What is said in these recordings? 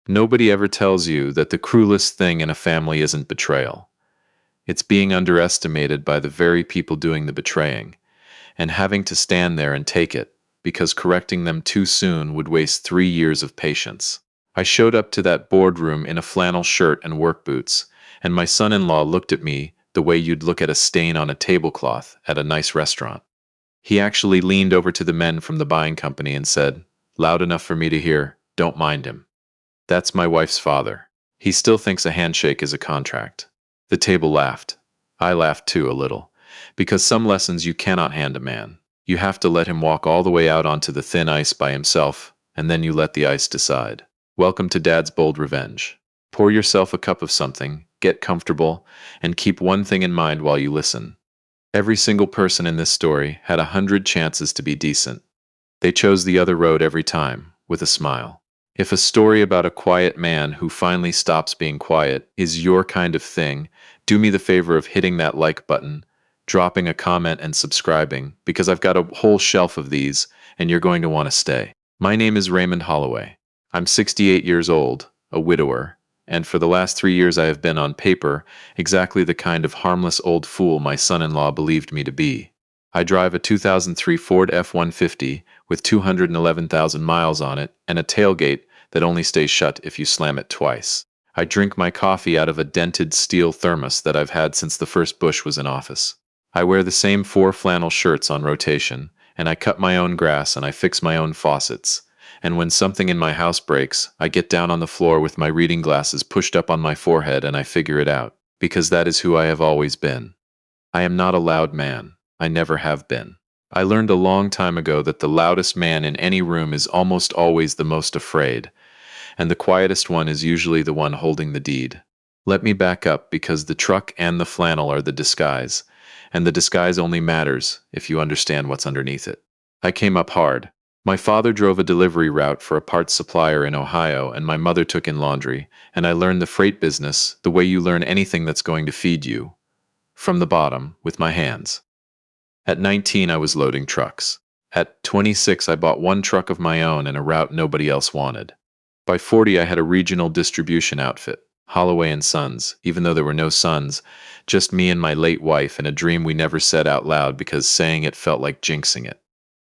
Nobody ever tells you that the cruelest thing in a family isn't betrayal. It's being underestimated by the very people doing the betraying, and having to stand there and take it, because correcting them too soon would waste 3 years of patience. I showed up to that boardroom in a flannel shirt and work boots, and my son-in-law looked at me the way you'd look at a stain on a tablecloth at a nice restaurant. He actually leaned over to the men from the buying company and said, loud enough for me to hear, "Don't mind him." That's my wife's father. He still thinks a handshake is a contract. The table laughed. I laughed too, a little, because some lessons you cannot hand a man. You have to let him walk all the way out onto the thin ice by himself, and then you let the ice decide. Welcome to Dad's bold revenge. Pour yourself a cup of something, get comfortable, and keep one thing in mind while you listen. Every single person in this story had 100 chances to be decent. They chose the other road every time, with a smile. If a story about a quiet man who finally stops being quiet is your kind of thing, do me the favor of hitting that like button, dropping a comment and subscribing, because I've got a whole shelf of these, and you're going to want to stay. My name is Raymond Holloway. I'm 68 years old, a widower, and for the last 3 years I have been on paper exactly the kind of harmless old fool my son-in-law believed me to be. I drive a 2003 Ford F-150 with 211,000 miles on it and a tailgate that only stays shut if you slam it twice. I drink my coffee out of a dented steel thermos that I've had since the first Bush was in office. I wear the same 4 flannel shirts on rotation, and I cut my own grass and I fix my own faucets. And when something in my house breaks, I get down on the floor with my reading glasses pushed up on my forehead and I figure it out, because that is who I have always been. I am not a loud man. I never have been. I learned a long time ago that the loudest man in any room is almost always the most afraid, and the quietest one is usually the one holding the deed. Let me back up, because the truck and the flannel are the disguise, and the disguise only matters if you understand what's underneath it. I came up hard. My father drove a delivery route for a parts supplier in Ohio, and my mother took in laundry, and I learned the freight business the way you learn anything that's going to feed you, from the bottom, with my hands. At 19, I was loading trucks. At 26, I bought one truck of my own and a route nobody else wanted. By 40, I had a regional distribution outfit, Holloway and Sons, even though there were no sons, just me and my late wife, and a dream we never said out loud because saying it felt like jinxing it.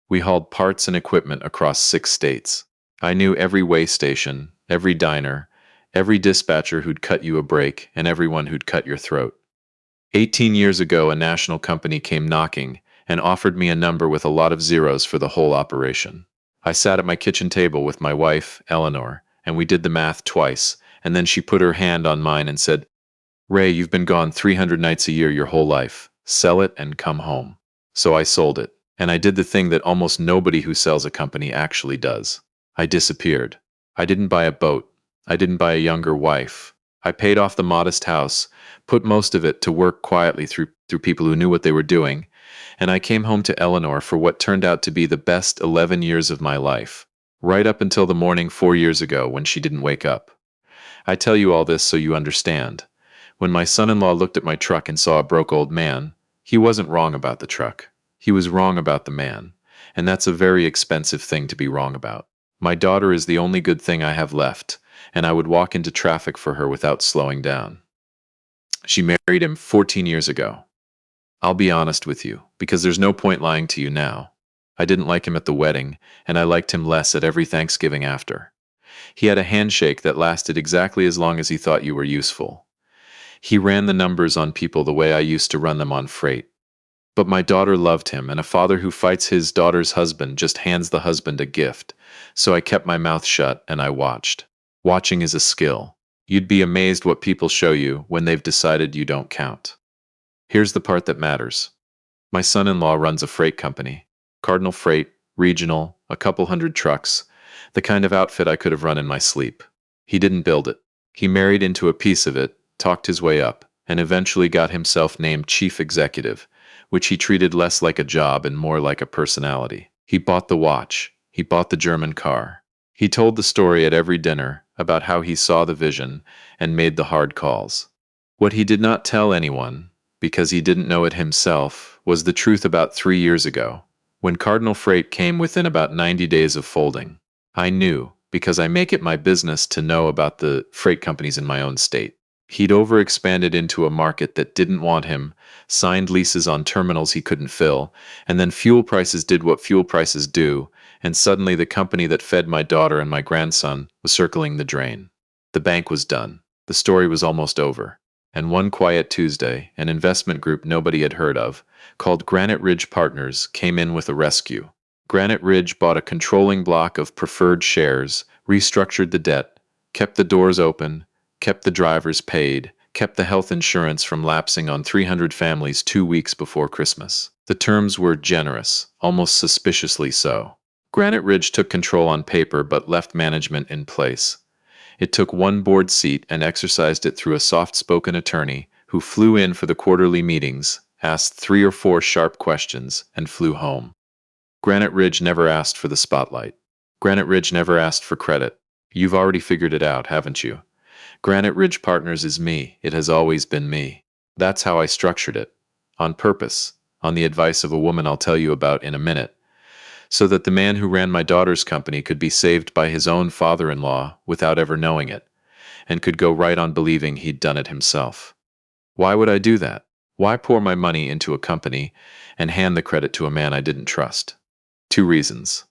We hauled parts and equipment across 6 states. I knew every way station, every diner, every dispatcher who'd cut you a break, and everyone who'd cut your throat. 18 years ago, a national company came knocking and offered me a number with a lot of zeros for the whole operation. I sat at my kitchen table with my wife, Eleanor, and we did the math twice, and then she put her hand on mine and said, "Ray, you've been gone 300 nights a year your whole life. Sell it and come home." So I sold it, and I did the thing that almost nobody who sells a company actually does. I disappeared. I didn't buy a boat. I didn't buy a younger wife. I paid off the modest house, put most of it to work quietly through people who knew what they were doing, and I came home to Eleanor for what turned out to be the best 11 years of my life, right up until the morning 4 years ago when she didn't wake up. I tell you all this so you understand. When my son-in-law looked at my truck and saw a broke old man, he wasn't wrong about the truck. He was wrong about the man, and that's a very expensive thing to be wrong about. My daughter is the only good thing I have left, and I would walk into traffic for her without slowing down. She married him 14 years ago. I'll be honest with you, because there's no point lying to you now. I didn't like him at the wedding, and I liked him less at every Thanksgiving after. He had a handshake that lasted exactly as long as he thought you were useful. He ran the numbers on people the way I used to run them on freight. But my daughter loved him, and a father who fights his daughter's husband just hands the husband a gift. So I kept my mouth shut and I watched. Watching is a skill. You'd be amazed what people show you when they've decided you don't count. Here's the part that matters. My son-in-law runs a freight company. Cardinal Freight, regional, a couple hundred trucks, the kind of outfit I could have run in my sleep. He didn't build it. He married into a piece of it, talked his way up, and eventually got himself named chief executive, which he treated less like a job and more like a personality. He bought the watch. He bought the German car. He told the story at every dinner about how he saw the vision and made the hard calls. What he did not tell anyone, because he didn't know it himself, was the truth about 3 years ago, when Cardinal Freight came within about 90 days of folding. I knew, because I make it my business to know about the freight companies in my own state. He'd overexpanded into a market that didn't want him, signed leases on terminals he couldn't fill, and then fuel prices did what fuel prices do, and suddenly the company that fed my daughter and my grandson was circling the drain. The bank was done. The story was almost over. And one quiet Tuesday, an investment group nobody had heard of, called Granite Ridge Partners, came in with a rescue. Granite Ridge bought a controlling block of preferred shares, restructured the debt, kept the doors open, kept the drivers paid, kept the health insurance from lapsing on 300 families 2 weeks before Christmas. The terms were generous, almost suspiciously so. Granite Ridge took control on paper but left management in place. It took one board seat and exercised it through a soft-spoken attorney who flew in for the quarterly meetings, asked 3 or 4 sharp questions, and flew home. Granite Ridge never asked for the spotlight. Granite Ridge never asked for credit. You've already figured it out, haven't you? Granite Ridge Partners is me. It has always been me. That's how I structured it. On purpose. On the advice of a woman I'll tell you about in a minute. So that the man who ran my daughter's company could be saved by his own father-in-law without ever knowing it, and could go right on believing he'd done it himself. Why would I do that? Why pour my money into a company and hand the credit to a man I didn't trust? 2 reasons.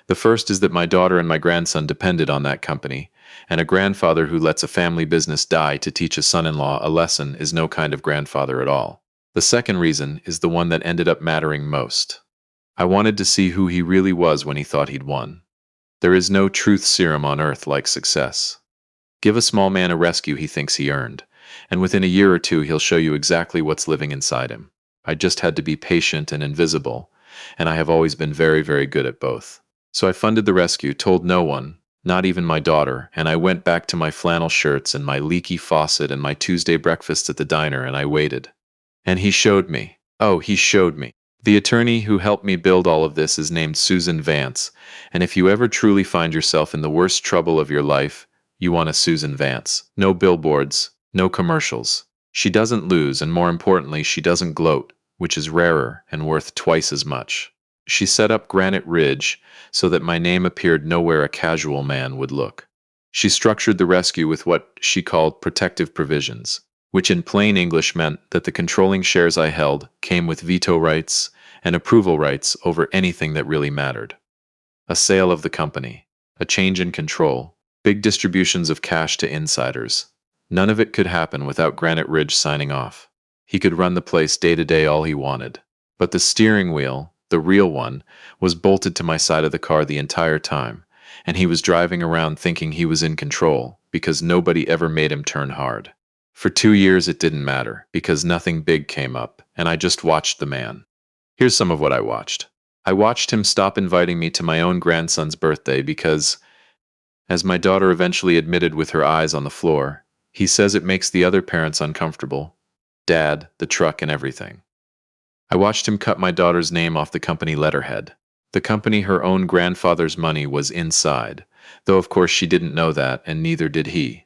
The first is that my daughter and my grandson depended on that company, and a grandfather who lets a family business die to teach a son-in-law a lesson is no kind of grandfather at all. The second reason is the one that ended up mattering most. I wanted to see who he really was when he thought he'd won. There is no truth serum on earth like success. Give a small man a rescue he thinks he earned, and within a year or 2 he'll show you exactly what's living inside him. I just had to be patient and invisible, and I have always been very, very good at both. So I funded the rescue, told no one, not even my daughter, and I went back to my flannel shirts and my leaky faucet and my Tuesday breakfasts at the diner, and I waited. And he showed me. Oh, he showed me. The attorney who helped me build all of this is named Susan Vance, and if you ever truly find yourself in the worst trouble of your life, you want a Susan Vance. No billboards, no commercials. She doesn't lose, and more importantly, she doesn't gloat, which is rarer and worth twice as much. She set up Granite Ridge so that my name appeared nowhere a casual man would look. She structured the rescue with what she called protective provisions, which in plain English meant that the controlling shares I held came with veto rights and approval rights over anything that really mattered. A sale of the company, a change in control, big distributions of cash to insiders. None of it could happen without Granite Ridge signing off. He could run the place day to day all he wanted. But the steering wheel, the real one, was bolted to my side of the car the entire time, and he was driving around thinking he was in control because nobody ever made him turn hard. For 2 years it didn't matter because nothing big came up, and I just watched the man. Here's some of what I watched. I watched him stop inviting me to my own grandson's birthday because, as my daughter eventually admitted with her eyes on the floor, he says it makes the other parents uncomfortable. Dad, the truck, and everything. I watched him cut my daughter's name off the company letterhead. The company her own grandfather's money was inside, though of course she didn't know that, and neither did he.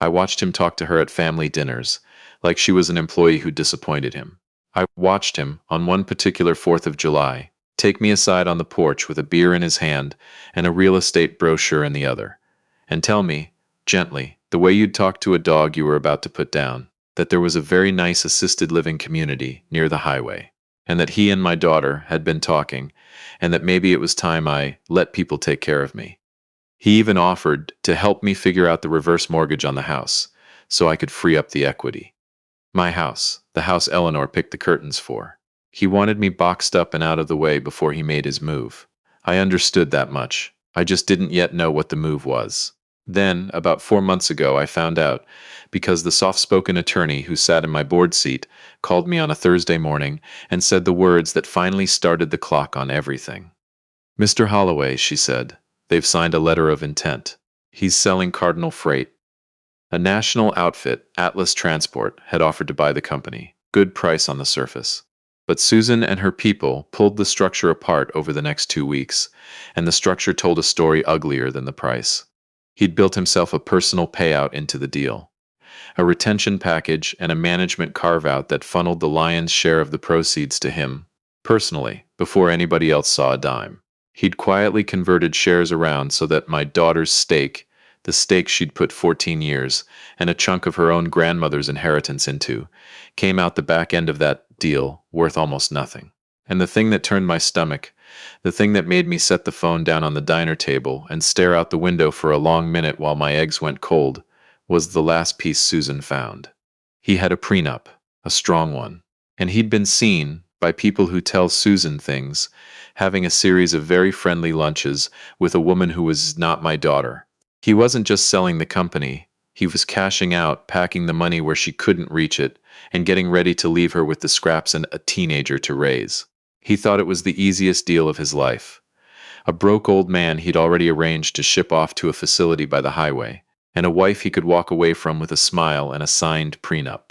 I watched him talk to her at family dinners, like she was an employee who disappointed him. I watched him, on one particular 4th of July, take me aside on the porch with a beer in his hand and a real estate brochure in the other, and tell me, gently, the way you'd talk to a dog you were about to put down, that there was a very nice assisted living community near the highway, and that he and my daughter had been talking, and that maybe it was time I let people take care of me. He even offered to help me figure out the reverse mortgage on the house, so I could free up the equity. My house, the house Eleanor picked the curtains for. He wanted me boxed up and out of the way before he made his move. I understood that much. I just didn't yet know what the move was. Then, about 4 months ago, I found out, because the soft-spoken attorney who sat in my board seat called me on a Thursday morning and said the words that finally started the clock on everything. "Mr. Holloway," she said, "they've signed a letter of intent. He's selling Cardinal Freight." A national outfit, Atlas Transport, had offered to buy the company. Good price on the surface. But Susan and her people pulled the structure apart over the next 2 weeks, and the structure told a story uglier than the price. He'd built himself a personal payout into the deal, a retention package and a management carve-out that funneled the lion's share of the proceeds to him, personally, before anybody else saw a dime. He'd quietly converted shares around so that my daughter's stake, the stake she'd put 14 years, and a chunk of her own grandmother's inheritance into, came out the back end of that deal worth almost nothing. And the thing that turned my stomach, the thing that made me set the phone down on the diner table and stare out the window for a long minute while my eggs went cold, was the last piece Susan found. He had a prenup, a strong one, and he'd been seen, by people who tell Susan things, having a series of very friendly lunches with a woman who was not my daughter. He wasn't just selling the company, he was cashing out, packing the money where she couldn't reach it, and getting ready to leave her with the scraps and a teenager to raise. He thought it was the easiest deal of his life. A broke old man he'd already arranged to ship off to a facility by the highway, and a wife he could walk away from with a smile and a signed prenup.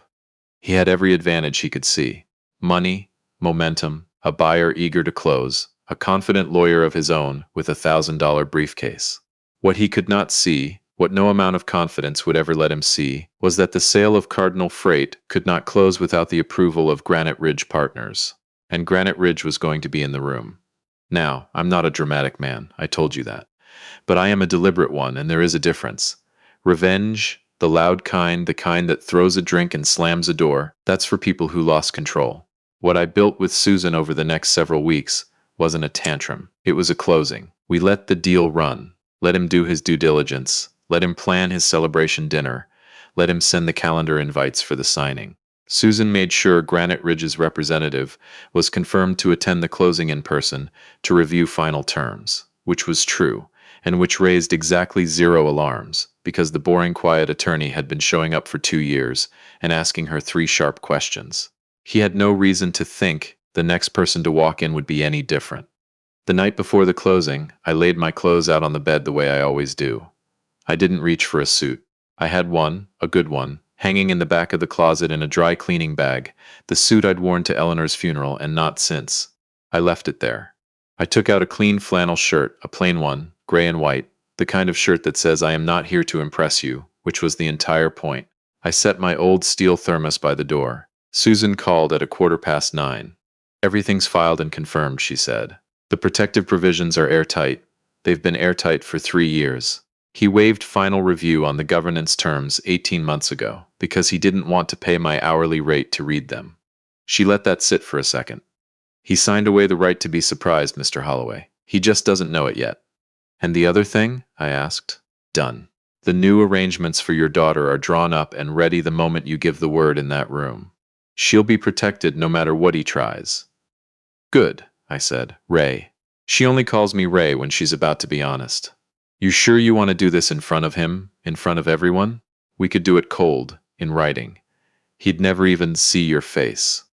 He had every advantage he could see: money, momentum, a buyer eager to close, a confident lawyer of his own with $1,000 briefcase. What he could not see, what no amount of confidence would ever let him see, was that the sale of Cardinal Freight could not close without the approval of Granite Ridge Partners. And Granite Ridge was going to be in the room. Now, I'm not a dramatic man, I told you that. But I am a deliberate one, and there is a difference. Revenge, the loud kind, the kind that throws a drink and slams a door, that's for people who lost control. What I built with Susan over the next several weeks wasn't a tantrum. It was a closing. We let the deal run. Let him do his due diligence. Let him plan his celebration dinner. Let him send the calendar invites for the signing. Susan made sure Granite Ridge's representative was confirmed to attend the closing in person to review final terms, which was true, and which raised exactly 0 alarms, because the boring quiet attorney had been showing up for 2 years and asking her 3 sharp questions. He had no reason to think the next person to walk in would be any different. The night before the closing, I laid my clothes out on the bed the way I always do. I didn't reach for a suit. I had one, a good one, hanging in the back of the closet in a dry cleaning bag, the suit I'd worn to Eleanor's funeral and not since. I left it there. I took out a clean flannel shirt, a plain one, gray and white, the kind of shirt that says I am not here to impress you, which was the entire point. I set my old steel thermos by the door. Susan called at 9:15. "Everything's filed and confirmed," she said. "The protective provisions are airtight. They've been airtight for 3 years. He waived final review on the governance terms 18 months ago because he didn't want to pay my hourly rate to read them." She let that sit for a second. "He signed away the right to be surprised, Mr. Holloway. He just doesn't know it yet." "And the other thing?" I asked. "Done. The new arrangements for your daughter are drawn up and ready the moment you give the word in that room. She'll be protected no matter what he tries." "Good," I said. "Ray. She only calls me Ray when she's about to be honest. You sure you want to do this in front of him, in front of everyone? We could do it cold, in writing. He'd never even see your face."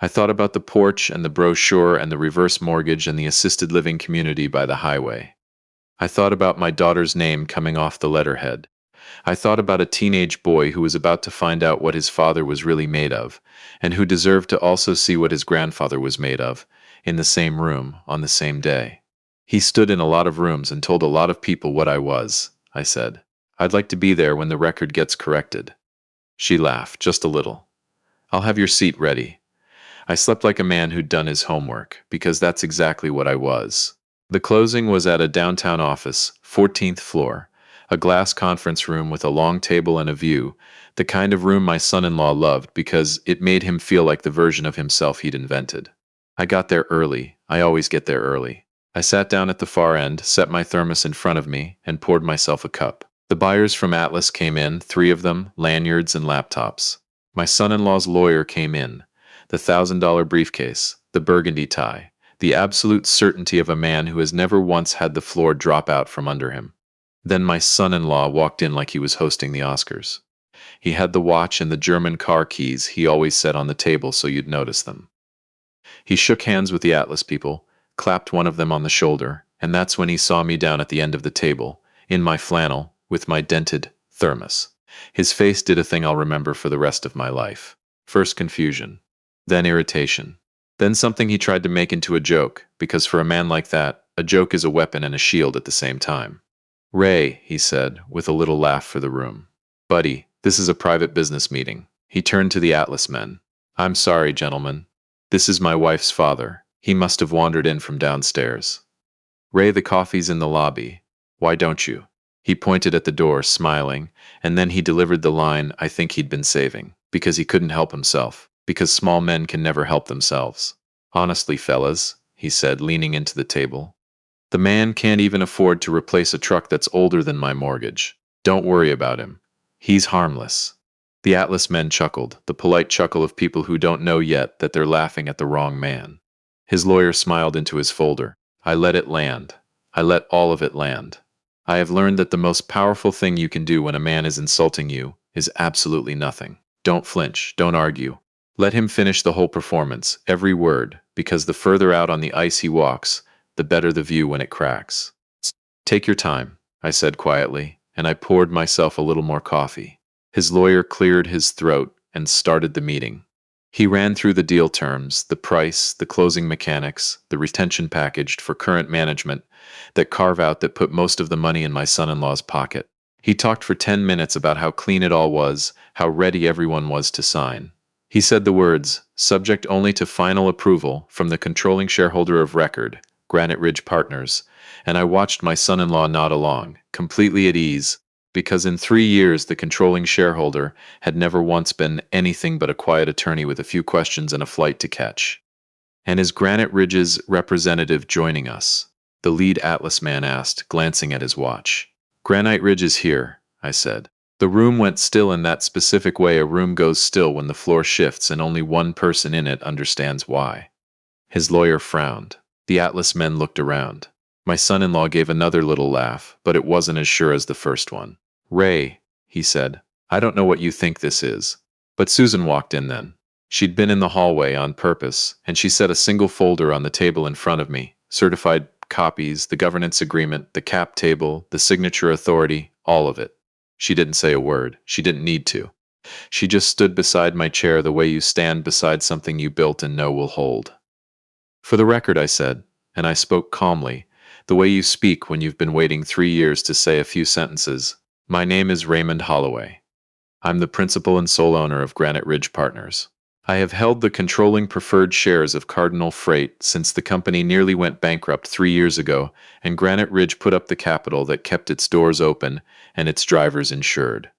I thought about the porch and the brochure and the reverse mortgage and the assisted living community by the highway. I thought about my daughter's name coming off the letterhead. I thought about a teenage boy who was about to find out what his father was really made of, and who deserved to also see what his grandfather was made of, in the same room, on the same day. "He stood in a lot of rooms and told a lot of people what I was," I said. "I'd like to be there when the record gets corrected." She laughed, just a little. "I'll have your seat ready." I slept like a man who'd done his homework, because that's exactly what I was. The closing was at a downtown office, 14th floor, a glass conference room with a long table and a view, the kind of room my son-in-law loved because it made him feel like the version of himself he'd invented. I got there early. I always get there early. I sat down at the far end, set my thermos in front of me, and poured myself a cup. The buyers from Atlas came in, 3 of them, lanyards and laptops. My son-in-law's lawyer came in, the $1,000 briefcase, the burgundy tie, the absolute certainty of a man who has never once had the floor drop out from under him. Then my son-in-law walked in like he was hosting the Oscars. He had the watch and the German car keys he always set on the table so you'd notice them. He shook hands with the Atlas people, clapped one of them on the shoulder, and that's when he saw me down at the end of the table, in my flannel, with my dented thermos. His face did a thing I'll remember for the rest of my life. First confusion, then irritation, then something he tried to make into a joke, because for a man like that, a joke is a weapon and a shield at the same time. "Ray," he said, with a little laugh for the room. "Buddy, this is a private business meeting." He turned to the Atlas men. "I'm sorry, gentlemen. This is my wife's father. He must have wandered in from downstairs." Ray, the coffee's in the lobby. Why don't you? He pointed at the door, smiling, and then he delivered the line I think he'd been saving. Because he couldn't help himself. Because small men can never help themselves. Honestly, fellas, he said, leaning into the table. The man can't even afford to replace a truck that's older than my mortgage. Don't worry about him. He's harmless. The Atlas men chuckled, the polite chuckle of people who don't know yet that they're laughing at the wrong man. His lawyer smiled into his folder. I let it land. I let all of it land. I have learned that the most powerful thing you can do when a man is insulting you is absolutely nothing. Don't flinch, don't argue. Let him finish the whole performance, every word, because the further out on the ice he walks, the better the view when it cracks. Take your time, I said quietly, and I poured myself a little more coffee. His lawyer cleared his throat and started the meeting. He ran through the deal terms, the price, the closing mechanics, the retention package for current management, that carve-out that put most of the money in my son-in-law's pocket. He talked for 10 minutes about how clean it all was, how ready everyone was to sign. He said the words, subject only to final approval from the controlling shareholder of record, Granite Ridge Partners, and I watched my son-in-law nod along, completely at ease, because in 3 years the controlling shareholder had never once been anything but a quiet attorney with a few questions and a flight to catch. And is Granite Ridge's representative joining us? The lead Atlas man asked, glancing at his watch. Granite Ridge is here, I said. The room went still in that specific way a room goes still when the floor shifts and only one person in it understands why. His lawyer frowned. The Atlas men looked around. My son-in-law gave another little laugh, but it wasn't as sure as the first one. Ray, he said, I don't know what you think this is. But Susan walked in then. She'd been in the hallway on purpose, and she set a single folder on the table in front of me, certified copies, the governance agreement, the cap table, the signature authority, all of it. She didn't say a word. She didn't need to. She just stood beside my chair the way you stand beside something you built and know will hold. For the record, I said, and I spoke calmly, the way you speak when you've been waiting 3 years to say a few sentences. My name is Raymond Holloway. I'm the principal and sole owner of Granite Ridge Partners. I have held the controlling preferred shares of Cardinal Freight since the company nearly went bankrupt 3 years ago, and Granite Ridge put up the capital that kept its doors open and its drivers insured.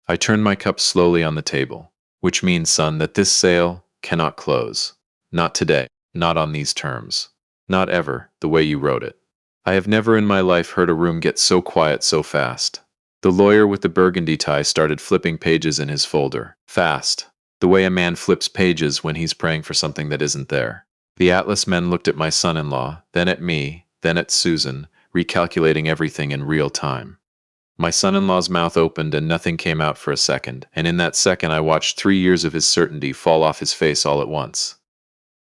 I turned my cup slowly on the table, which means, son, that this sale cannot close. Not today, not on these terms. Not ever, the way you wrote it. I have never in my life heard a room get so quiet so fast. The lawyer with the burgundy tie started flipping pages in his folder. Fast. The way a man flips pages when he's praying for something that isn't there. The Atlas men looked at my son-in-law, then at me, then at Susan, recalculating everything in real time. My son-in-law's mouth opened and nothing came out for a second, and in that second I watched 3 years of his certainty fall off his face all at once.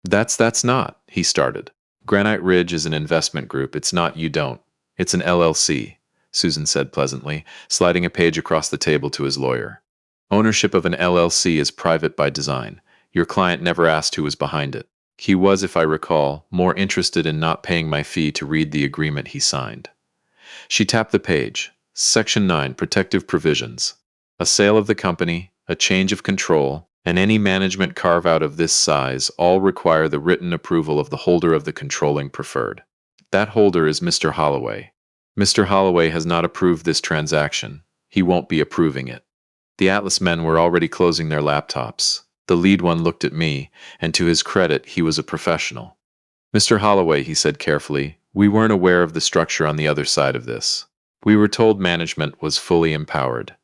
That's not, he started. Granite Ridge is an investment group, it's not you don't. It's an LLC, Susan said pleasantly, sliding a page across the table to his lawyer. Ownership of an LLC is private by design. Your client never asked who was behind it. He was, if I recall, more interested in not paying my fee to read the agreement he signed. She tapped the page. Section 9, Protective Provisions. A sale of the company, a change of control, and any management carve-out of this size all require the written approval of the holder of the controlling preferred. That holder is Mr. Holloway. Mr. Holloway has not approved this transaction. He won't be approving it. The Atlas men were already closing their laptops. The lead one looked at me, and to his credit, he was a professional. Mr. Holloway, he said carefully, we weren't aware of the structure on the other side of this. We were told management was fully empowered.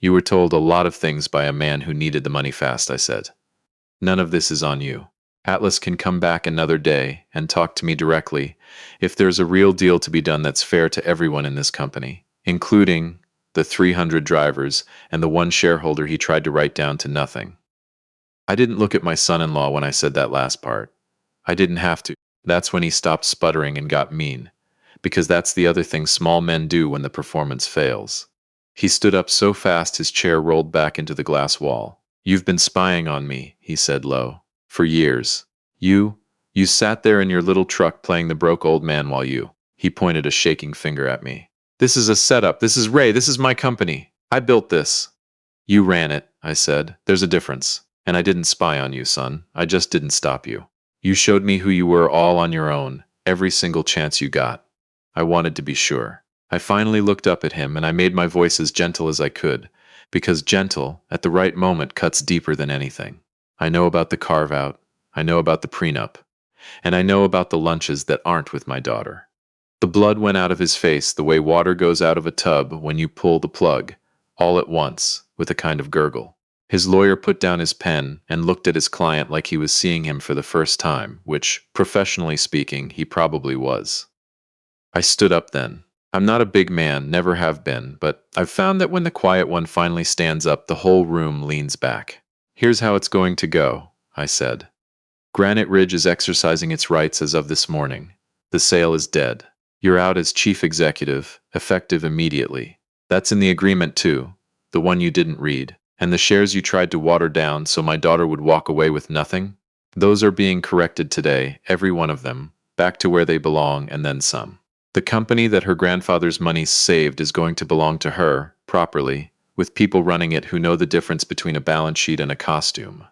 You were told a lot of things by a man who needed the money fast, I said. None of this is on you. Atlas can come back another day and talk to me directly if there's a real deal to be done that's fair to everyone in this company, including the 300 drivers and the one shareholder he tried to write down to nothing. I didn't look at my son-in-law when I said that last part. I didn't have to. That's when he stopped sputtering and got mean, because that's the other thing small men do when the performance fails. He stood up so fast his chair rolled back into the glass wall. You've been spying on me, he said low, for years. You sat there in your little truck playing the broke old man while he pointed a shaking finger at me. This is a setup. This is Ray. This is my company. I built this. You ran it, I said. There's a difference. And I didn't spy on you, son. I just didn't stop you. You showed me who you were all on your own, every single chance you got. I wanted to be sure. I finally looked up at him and I made my voice as gentle as I could, because gentle, at the right moment, cuts deeper than anything. I know about the carve-out, I know about the prenup, and I know about the lunches that aren't with my daughter. The blood went out of his face the way water goes out of a tub when you pull the plug, all at once, with a kind of gurgle. His lawyer put down his pen and looked at his client like he was seeing him for the first time, which, professionally speaking, he probably was. I stood up then. I'm not a big man, never have been, but I've found that when the quiet one finally stands up, the whole room leans back. Here's how it's going to go, I said. Granite Ridge is exercising its rights as of this morning. The sale is dead. You're out as chief executive, effective immediately. That's in the agreement too, the one you didn't read. And the shares you tried to water down so my daughter would walk away with nothing? Those are being corrected today, every one of them, back to where they belong and then some. The company that her grandfather's money saved is going to belong to her, properly, with people running it who know the difference between a balance sheet and a costume.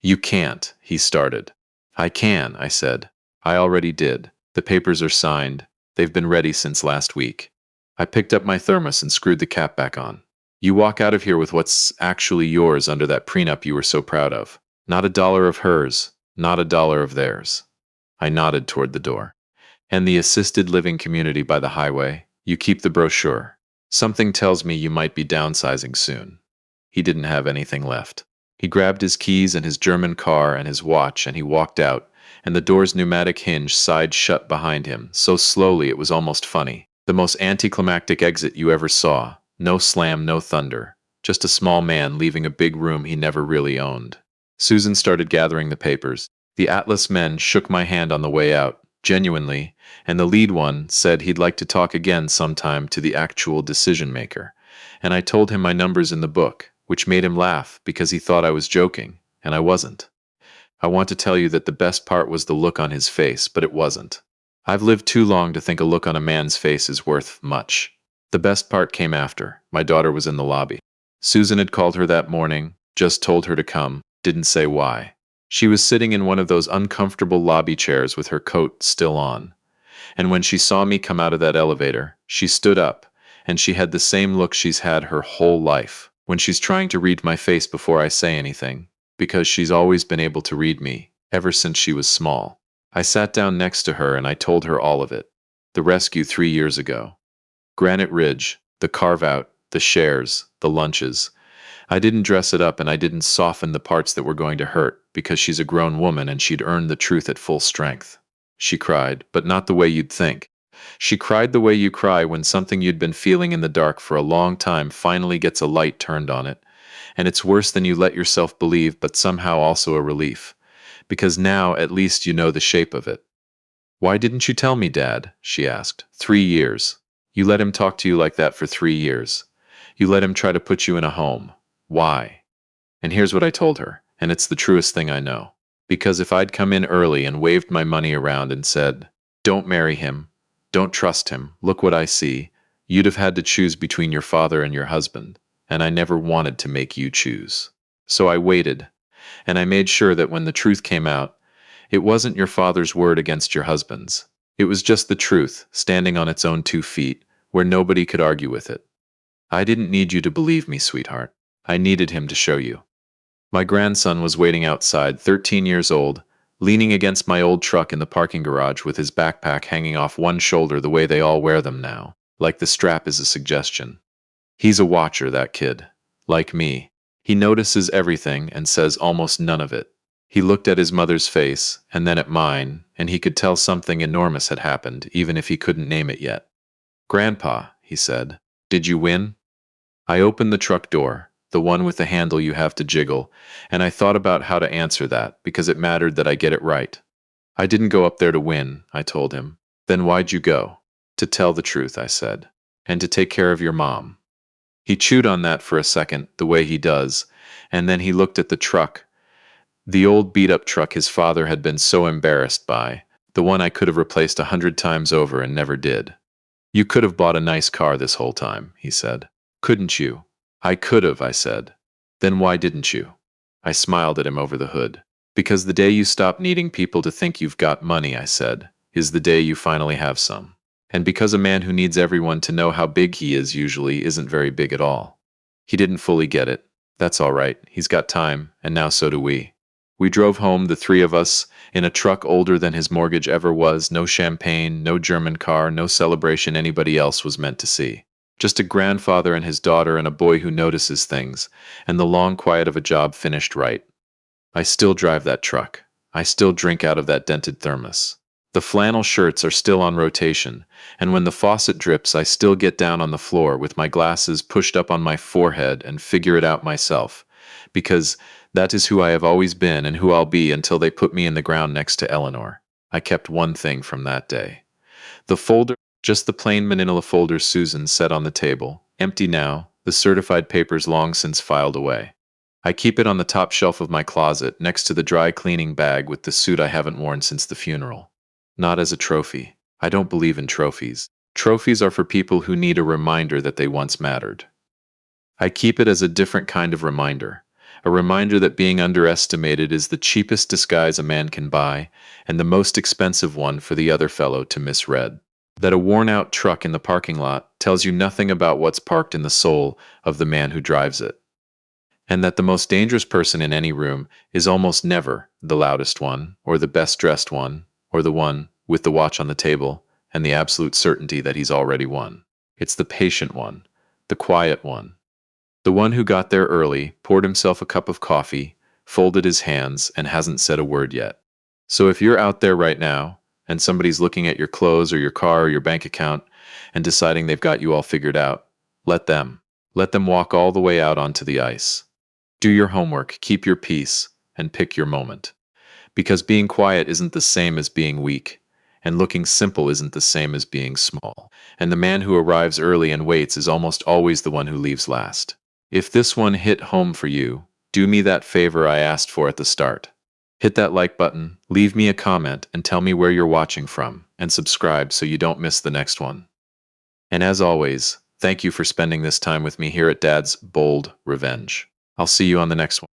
You can't, he started. I can, I said. I already did. The papers are signed. They've been ready since last week. I picked up my thermos and screwed the cap back on. You walk out of here with what's actually yours under that prenup you were so proud of. Not a dollar of hers, not a dollar of theirs. I nodded toward the door. And the assisted living community by the highway, you keep the brochure. Something tells me you might be downsizing soon. He didn't have anything left. He grabbed his keys and his German car and his watch and he walked out, and the door's pneumatic hinge sighed shut behind him, so slowly it was almost funny. The most anticlimactic exit you ever saw. No slam, no thunder. Just a small man leaving a big room he never really owned. Susan started gathering the papers. The Atlas men shook my hand on the way out, genuinely, and the lead one said he'd like to talk again sometime to the actual decision maker. And I told him my numbers in the book, which made him laugh because he thought I was joking, and I wasn't. I want to tell you that the best part was the look on his face, but it wasn't. I've lived too long to think a look on a man's face is worth much. The best part came after. My daughter was in the lobby. Susan had called her that morning, just told her to come, didn't say why. She was sitting in one of those uncomfortable lobby chairs with her coat still on. And when she saw me come out of that elevator, she stood up, and she had the same look she's had her whole life, when she's trying to read my face before I say anything, because she's always been able to read me, ever since she was small. I sat down next to her and I told her all of it. The rescue 3 years ago. Granite Ridge, the carve-out, the shares, the lunches. I didn't dress it up and I didn't soften the parts that were going to hurt, because she's a grown woman and she'd earned the truth at full strength. She cried, but not the way you'd think. She cried the way you cry when something you'd been feeling in the dark for a long time finally gets a light turned on it. And it's worse than you let yourself believe, but somehow also a relief. Because now, at least, you know the shape of it. Why didn't you tell me, Dad? She asked. 3 years. You let him talk to you like that for 3 years. You let him try to put you in a home. Why? And here's what I told her, and it's the truest thing I know. Because if I'd come in early and waved my money around and said, "Don't marry him, don't trust him, look what I see," you'd have had to choose between your father and your husband, and I never wanted to make you choose. So I waited, and I made sure that when the truth came out, it wasn't your father's word against your husband's. It was just the truth, standing on its own 2 feet, where nobody could argue with it. I didn't need you to believe me, sweetheart. I needed him to show you. My grandson was waiting outside, 13 years old, leaning against my old truck in the parking garage with his backpack hanging off one shoulder the way they all wear them now, like the strap is a suggestion. He's a watcher, that kid. Like me. He notices everything and says almost none of it. He looked at his mother's face, and then at mine, and he could tell something enormous had happened, even if he couldn't name it yet. "Grandpa," he said, "did you win?" I opened the truck door, the one with the handle you have to jiggle, and I thought about how to answer that, because it mattered that I get it right. "I didn't go up there to win," I told him. "Then why'd you go?" "To tell the truth," I said, "and to take care of your mom." He chewed on that for a second, the way he does, and then he looked at the truck. The old beat-up truck his father had been so embarrassed by, the one I could have replaced 100 times over and never did. "You could have bought a nice car this whole time," he said. "Couldn't you?" "I could have," I said. "Then why didn't you?" I smiled at him over the hood. "Because the day you stop needing people to think you've got money," I said, "is the day you finally have some." And because a man who needs everyone to know how big he is usually isn't very big at all. He didn't fully get it. That's all right. He's got time, and now so do we. We drove home, the three of us, in a truck older than his mortgage ever was, no champagne, no German car, no celebration anybody else was meant to see. Just a grandfather and his daughter and a boy who notices things, and the long quiet of a job finished right. I still drive that truck. I still drink out of that dented thermos. The flannel shirts are still on rotation, and when the faucet drips, I still get down on the floor with my glasses pushed up on my forehead and figure it out myself, because that is who I have always been and who I'll be until they put me in the ground next to Eleanor. I kept one thing from that day. The folder, just the plain manila folder Susan set on the table, empty now, the certified papers long since filed away. I keep it on the top shelf of my closet, next to the dry cleaning bag with the suit I haven't worn since the funeral. Not as a trophy. I don't believe in trophies. Trophies are for people who need a reminder that they once mattered. I keep it as a different kind of reminder. A reminder that being underestimated is the cheapest disguise a man can buy, and the most expensive one for the other fellow to misread. That a worn-out truck in the parking lot tells you nothing about what's parked in the soul of the man who drives it. And that the most dangerous person in any room is almost never the loudest one, or the best-dressed one, or the one with the watch on the table and the absolute certainty that he's already won. It's the patient one, the quiet one, the one who got there early, poured himself a cup of coffee, folded his hands, and hasn't said a word yet. So if you're out there right now, and somebody's looking at your clothes or your car or your bank account and deciding they've got you all figured out, let them. Let them walk all the way out onto the ice. Do your homework, keep your peace, and pick your moment. Because being quiet isn't the same as being weak, and looking simple isn't the same as being small. And the man who arrives early and waits is almost always the one who leaves last. If this one hit home for you, do me that favor I asked for at the start. Hit that like button, leave me a comment, and tell me where you're watching from, and subscribe so you don't miss the next one. And as always, thank you for spending this time with me here at Dad's Bold Revenge. I'll see you on the next one.